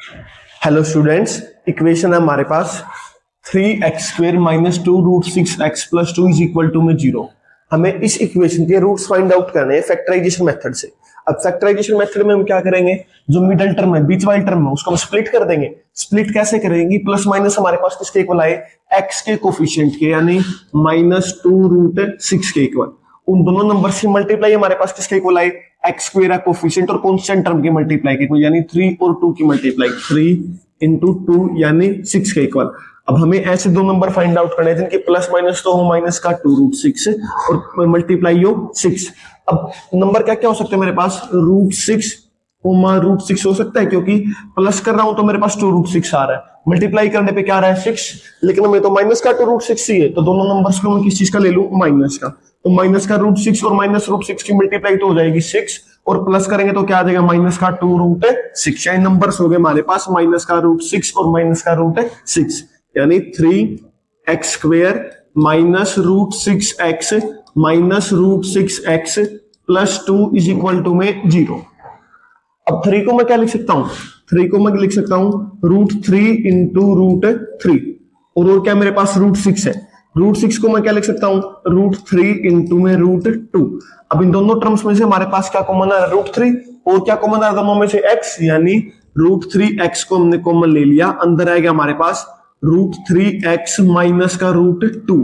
Hello students, equation है हमारे पास 3x² minus 2√6x plus 2 is equal to में 0। हमें इस इक्वेशन के रूट्स फाइंड आउट करने हैं फैक्टराइजेशन मेथड से। अब फैक्टराइजेशन मेथड में हम क्या करेंगे, जो मिडल टर्म है, बीच वाली टर्म है, उसको हम स्प्लिट कर देंगे। स्प्लिट कैसे करेंगे, प्लस माइनस हमारे पास किसके इक्वल आए, x के कोफिशिएंट के, यानी -2√6 के इक्वल। उन दोनों नंबर से मल्टीप्लाई हमारे पास किसके इक्वल आए, x² है कोफिशिएंट और कांस्टेंट टर्म के मल्टीप्लाई के इक्वल, यानी 3 और 2 की मल्टीप्लाई, 3 इंटू 2 यानी 6 के इक्वल। अब हमें ऐसे दो नंबर फाइंड आउट करने हैं जिनके प्लस माइनस तो हो माइनस का 2√6 और मल्टीप्लाई हो 6। अब नंबर क्या क्या हो सकते हैं मेरे पास, √6 √6 हो सकता है, क्योंकि प्लस कर रहा हूं तो मेरे पास 2√6 आ रहा है, मल्टीप्लाई करने पे क्या आ रहा है 6, लेकिन हमें तो माइनस का 2√6 ही है, तो दोनों नंबर्स को मैं किस चीज का ले लूं, माइनस का। तो माइनस का √6 और माइनस √6 की मल्टीप्लाई तो हो जाएगी 6, और प्लस करेंगे तो क्या आ जाएगा, माइनस का 2√6। यानी नंबर्स हो गए हमारे पास माइनस का √6 और माइनस का √6, यानी 3x² minus √6x minus √6x plus 2 is equal to में 0। अब 3 को मैं क्या लिख सकता हूं, 3 को मैं लिख सकता हूं √3 इंटू √3, और क्या मेरे पास √6 है, √6 को मैं क्या लिख सकता हूं, √3 इंटू में √2। अब इन दोनों टर्म्स में से हमारे पास क्या कॉमन है, √3, और क्या कॉमन है दोनों में से x, यानी √3x को हमने कॉमन ले लिया, अंदर आएगा हमारे पास √3x माइनस का √2।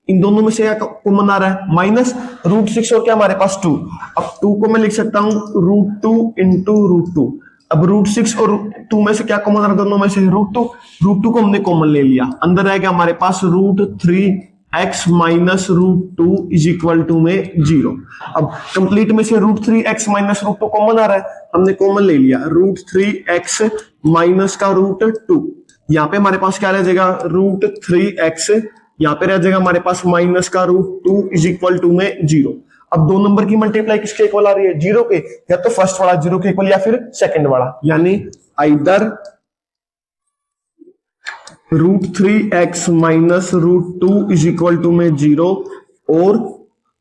इन दोनों में से क्या कॉमन आ रहा है, माइनस √6 और क्या हमारे पास 2। अब 2 को मैं लिख सकता हूं √2 इंटू √2। अब √6 और 2 में से क्या कॉमन आ रहा है, दोनों में से √2 को हमने कॉमन ले लिया, अंदर आएगा हमारे पास √3x minus √2 is equal to में 0। अब कंप्लीट में से √3x माइनस √2 कॉमन आ रहा है, हमने कॉमन ले लिया, √3x माइनस का √2, यहाँ पे हमारे पास क्या रह जाएगा, √3x, यहाँ पे रह जाएगा हमारे पास माइनस का √2 इज इक्वल टू में 0। अब दो नंबर की मल्टीप्लाई किसके इक्वल आ रही है, 0 के, या तो फर्स्ट वाला 0 के इक्वल या फिर सेकंड वाला, यानी either √3x minus √2 is equal to में 0 और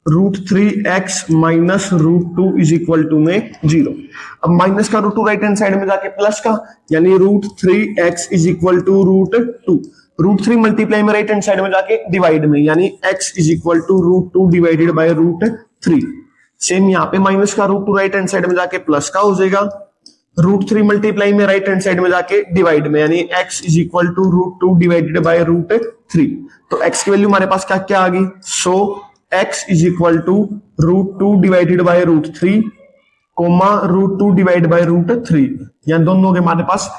√3x minus √2 is equal to में 0। अब माइनस का √2 राइट हैंड साइड में जाके प्लस का, यानी √3x is equal to √2, √3 multiply में राइट हैंड साइड में जाके डिवाइड में, यानी x is equal to √2 divided by √3। Same यहाँ पे माइनस का √2 राइट हैंड साइड में जाके प्लस का हो जाएगा, √3 मल्टीप्लाई में राइट हैंड साइड में जाके डिवाइड में, यानी x is equal to √2 divided by √3। तो x की वैल्यू हमारे पास क्या क्या आ गई, so x is equal to √2 divided by √3 comma √2 divide by √3, यानी दोनों के हमारे पास